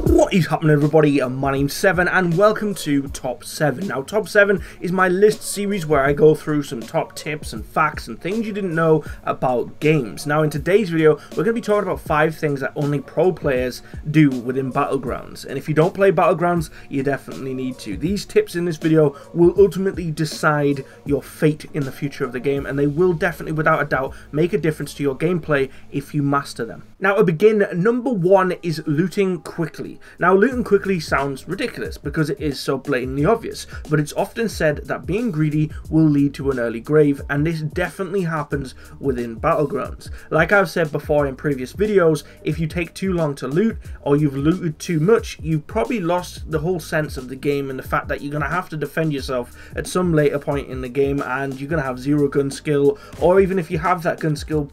What is happening, everybody? My name's Seven and welcome to Top 7. Now, Top 7 is my list series where I go through some top tips and facts and things you didn't know about games. Now, in today's video, we're going to be talking about 5 things that only pro players do within Battlegrounds. And if you don't play Battlegrounds, you definitely need to. These tips in this video will ultimately decide your fate in the future of the game, and they will definitely, without a doubt, make a difference to your gameplay if you master them. Now, to begin, number 1 is looting quickly. Now, looting quickly sounds ridiculous because it is so blatantly obvious, but it's often said that being greedy will lead to an early grave, and this definitely happens within Battlegrounds. Like I've said before in previous videos, if you take too long to loot or you've looted too much, you've probably lost the whole sense of the game and the fact that you're going to have to defend yourself at some later point in the game, and you're going to have 0 gun skill, or even if you have that gun skill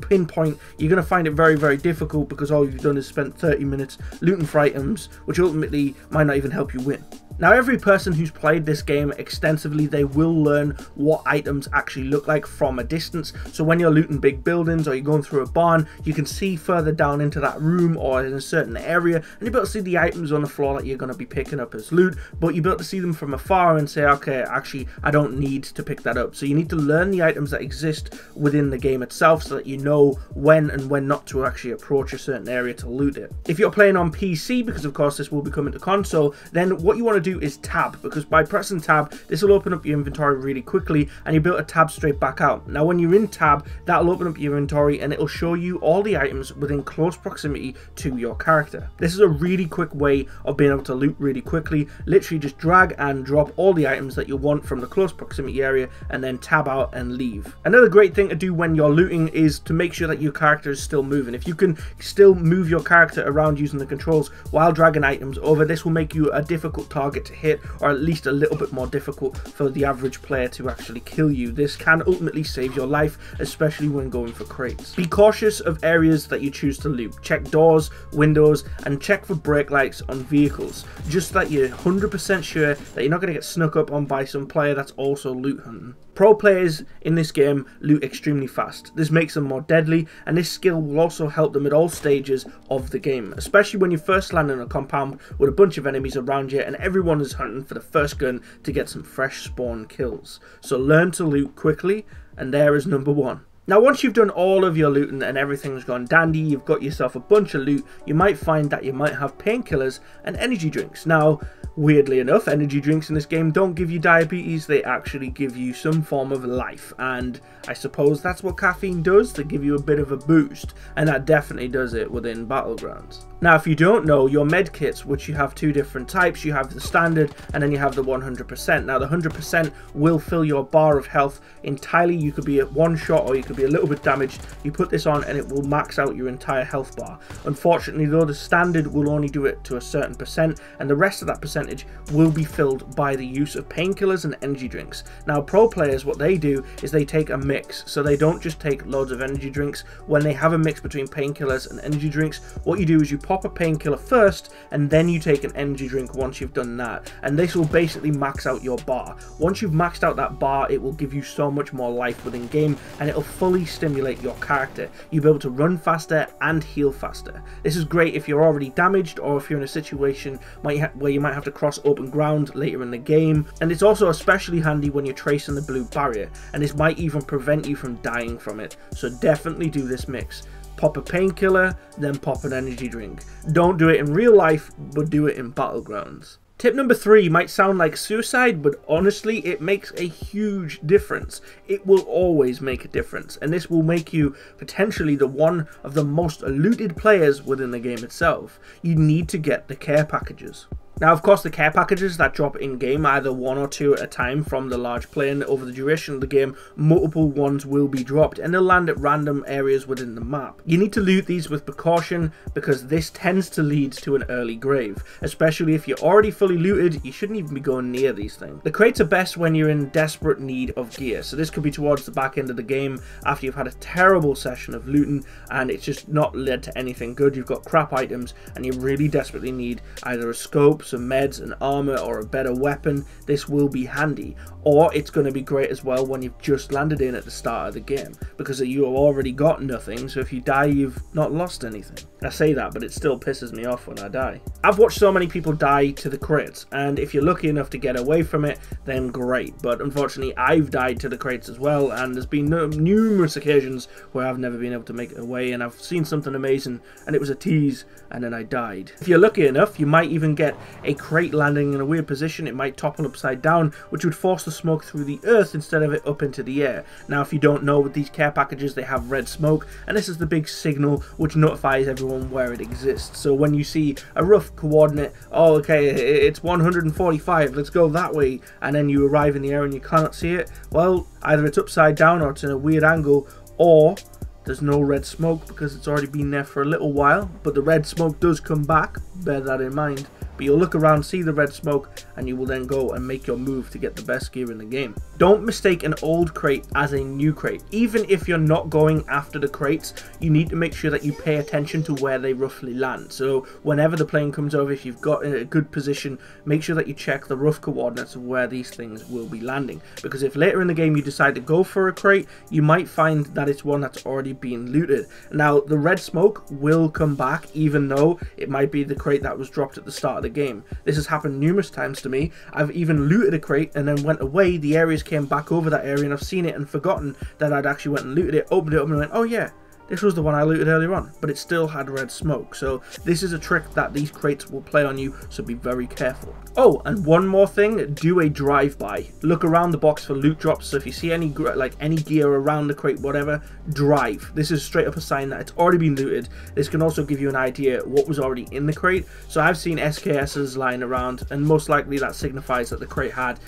pinpoint, you're going to find it very, very difficult because all you've done is spent 30 minutes looting for items which ultimately might not even help you win. Now, every person who's played this game extensively, they will learn what items actually look like from a distance. So when you're looting big buildings or you're going through a barn, you can see further down into that room or in a certain area, and you'll be able to see the items on the floor that you're going to be picking up as loot, but you'll be able to see them from afar and say, okay, actually, I don't need to pick that up. So you need to learn the items that exist within the game itself so that you know when and when not to actually approach a certain area to loot it. If you're playing on PC, because of course this will be coming to console, then what you want to do is tab, because by pressing tab, this will open up your inventory really quickly and you'll be able to tab straight back out. Now, when you're in tab, that'll open up your inventory and it'll show you all the items within close proximity to your character. This is a really quick way of being able to loot really quickly. Literally just drag and drop all the items that you want from the close proximity area and then tab out and leave. Another great thing to do when you're looting is to make sure that your character is still moving. If you can still move your character around using the controls while dragging items over, this will make you a difficult target to hit, or at least a little bit more difficult for the average player to actually kill you. This can ultimately save your life, especially when going for crates. Be cautious of areas that you choose to loot. Check doors, windows, and check for brake lights on vehicles, just so that you're 100% sure that you're not going to get snuck up on by some player that's also loot hunting. Pro players in this game loot extremely fast. This makes them more deadly, and this skill will also help them at all stages of the game, especially when you first land in a compound with a bunch of enemies around you and everyone is hunting for the first gun to get some fresh spawn kills. So learn to loot quickly, and there is number 1. Now, once you've done all of your looting and everything's gone dandy, you've got yourself a bunch of loot, you might find that you might have painkillers and energy drinks. Now, weirdly enough, energy drinks in this game don't give you diabetes, they actually give you some form of life, and I suppose that's what caffeine does, to give you a bit of a boost, and that definitely does it within Battlegrounds. Now, if you don't know, your med kits, which you have 2 different types, you have the standard and then you have the 100%. Now, the 100% will fill your bar of health entirely. You could be at 1 shot or you could be a little bit damaged. You put this on and it will max out your entire health bar. Unfortunately though, the standard will only do it to a certain percent, and the rest of that percentage will be filled by the use of painkillers and energy drinks. Now, pro players, what they do is they take a mix, so they don't just take loads of energy drinks. When they have a mix between painkillers and energy drinks, what you do is you pop a painkiller first and then you take an energy drink once you've done that, and this will basically max out your bar. Once you've maxed out that bar, it will give you so much more life within game and it'll fully stimulate your character. You'll be able to run faster and heal faster. This is great if you're already damaged or if you're in a situation where you might have to cross open ground later in the game, and it's also especially handy when you're tracing the blue barrier, and this might even prevent you from dying from it. So definitely do this mix. Pop a painkiller, then pop an energy drink. Don't do it in real life, but do it in Battlegrounds. Tip number 3 might sound like suicide, but honestly, it makes a huge difference. It will always make a difference, and this will make you potentially one of the most looted players within the game itself. You need to get the care packages. Now, of course, the care packages that drop in-game, either 1 or 2 at a time from the large plane. Over the duration of the game, multiple ones will be dropped, and they'll land at random areas within the map. You need to loot these with precaution, because this tends to lead to an early grave. Especially if you're already fully looted, you shouldn't even be going near these things. The crates are best when you're in desperate need of gear, so this could be towards the back end of the game, after you've had a terrible session of looting, and it's just not led to anything good. You've got crap items, and you really desperately need either a scope, some meds, an armor, or a better weapon. This will be handy. Or it's going to be great as well when you've just landed in at the start of the game, because you have already got nothing, so if you die, you've not lost anything. I say that, but it still pisses me off when I die. I've watched so many people die to the crates, and if you're lucky enough to get away from it, then great. But unfortunately, I've died to the crates as well, and there's been numerous occasions where I've never been able to make it away, and I've seen something amazing, and it was a tease, and then I died. If you're lucky enough, you might even get a crate landing in a weird position. It might topple upside down, which would force the smoke through the earth instead of it up into the air. Now, if you don't know, with these care packages, they have red smoke, and this is the big signal which notifies everyone where it exists. So when you see a rough coordinate, oh okay, it's 145, let's go that way, and then you arrive in the area and you cannot see it, well, either it's upside down or it's in a weird angle, or there's no red smoke because it's already been there for a little while. But the red smoke does come back, bear that in mind. But you'll look around, see the red smoke, and you will then go and make your move to get the best gear in the game. Don't mistake an old crate as a new crate. Even if you're not going after the crates, you need to make sure that you pay attention to where they roughly land. So whenever the plane comes over, if you've got in a good position, make sure that you check the rough coordinates of where these things will be landing. Because if later in the game you decide to go for a crate, you might find that it's one that's already been looted. Now, the red smoke will come back, even though it might be the crate that was dropped at the start of the game. This has happened numerous times to me. I've even looted a crate and then went away, the areas came back over that area, and I've seen it and forgotten that I'd actually went and looted it, opened it up and went, oh yeah, this was the one I looted earlier on, but it still had red smoke. So this is a trick that these crates will play on you, so be very careful. Oh, and one more thing, do a drive-by. Look around the box for loot drops, so if you see any gear around the crate, whatever, drive. This is straight up a sign that it's already been looted. This can also give you an idea what was already in the crate. So I've seen SKSs lying around, and most likely that signifies that the crate had,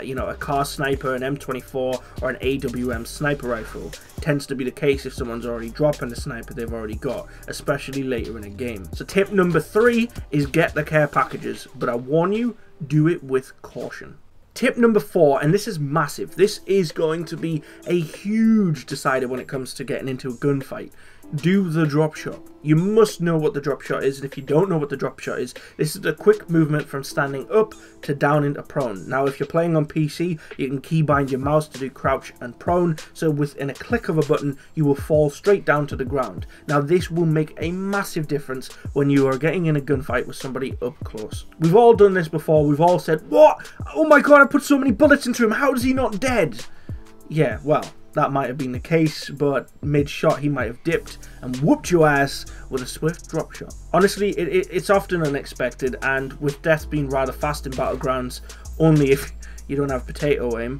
you know, a car sniper, an M24, or an AWM sniper rifle. Tends to be the case if someone's already dropping the sniper they've already got, especially later in a game. So tip number 3 is get the care packages, but I warn you, do it with caution. Tip number 4, and this is massive, this is going to be a huge decider when it comes to getting into a gunfight. Do the drop shot. You must know what the drop shot is, and if you don't know what the drop shot is, this is a quick movement from standing up to down into prone. Now, if you're playing on PC, you can keybind your mouse to do crouch and prone, so within a click of a button, you will fall straight down to the ground. Now, this will make a massive difference when you are getting in a gunfight with somebody up close. We've all done this before. We've all said, what? Oh my god, I put so many bullets into him. How is he not dead? Yeah, well, that might have been the case, but mid-shot he might have dipped and whooped your ass with a swift drop shot. Honestly, it's often unexpected, and with death being rather fast in Battlegrounds, only if you don't have potato aim,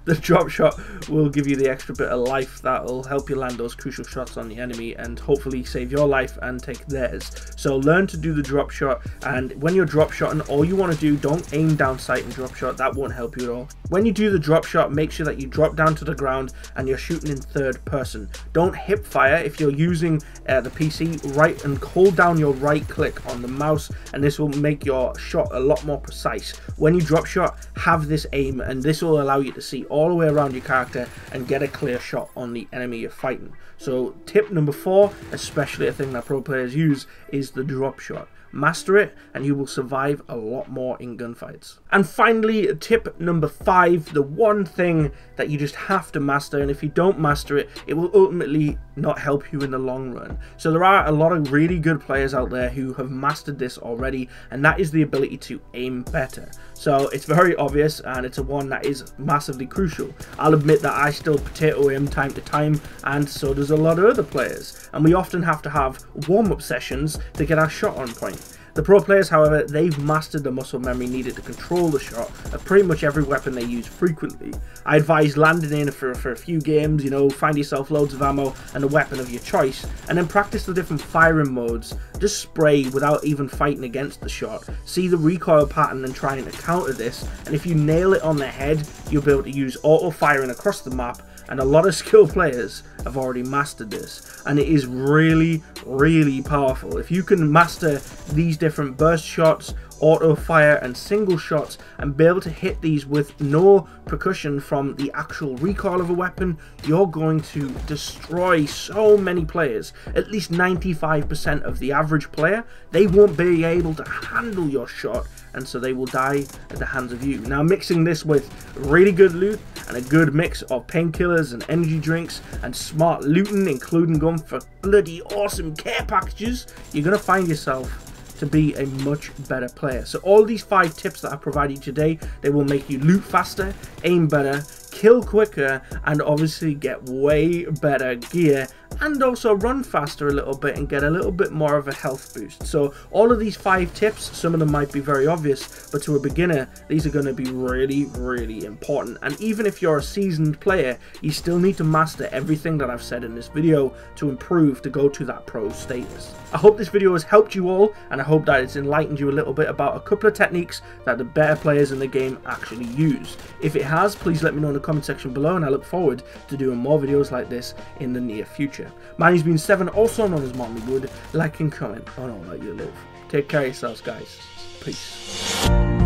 the drop shot will give you the extra bit of life that will help you land those crucial shots on the enemy and hopefully save your life and take theirs. So learn to do the drop shot, and when you're drop shotting, all you want to do, don't aim down sight and drop shot, that won't help you at all. When you do the drop shot, make sure that you drop down to the ground and you're shooting in third person. Don't hip fire. If you're using the PC, right and hold down your right click on the mouse, and this will make your shot a lot more precise. When you drop shot, have this aim, and this will allow you to see all the way around your character and get a clear shot on the enemy you're fighting. So tip number 4, especially a thing that pro players use, is the drop shot. Master it and you will survive a lot more in gunfights. And finally, tip number 5, the one thing that you just have to master, and if you don't master it, it will ultimately not help you in the long run. So there are a lot of really good players out there who have mastered this already, and that is the ability to aim better. So it's very obvious, and it's a one that is massively crucial. I'll admit that I still potato aim time to time, and so does a lot of other players, and we often have to have warm-up sessions to get our shot on point. The pro players, however, they've mastered the muscle memory needed to control the shot of pretty much every weapon they use frequently. I advise landing in for a few games, you know, find yourself loads of ammo and a weapon of your choice, and then practice the different firing modes. Just spray without even fighting against the shot. See the recoil pattern and trying to counter this, and if you nail it on the head, you'll be able to use auto firing across the map, and a lot of skilled players have already mastered this, and it is really, really powerful. If you can master these different burst shots, auto fire and single shots, and be able to hit these with no percussion from the actual recoil of a weapon, you're going to destroy so many players. At least 95% of the average player, they won't be able to handle your shot, and so they will die at the hands of you. Now, mixing this with really good loot and a good mix of painkillers and energy drinks and smart looting, including going for bloody awesome care packages, you're going to find yourself to be a much better player. So all these 5 tips that I provided you today, they will make you loot faster, aim better, kill quicker, and obviously get way better gear, and also run faster a little bit and get a little bit more of a health boost. So all of these 5 tips, some of them might be very obvious, but to a beginner, these are going to be really, really important. And even if you're a seasoned player, you still need to master everything that I've said in this video to improve to go to that pro status. I hope this video has helped you all, and I hope that it's enlightened you a little bit about a couple of techniques that the better players in the game actually use. If it has, please let me know in the comment section below, and I look forward to doing more videos like this in the near future. My name's been Seven, also known as Mommy Wood. Like and comment on all that you live. Take care of yourselves, guys. Peace.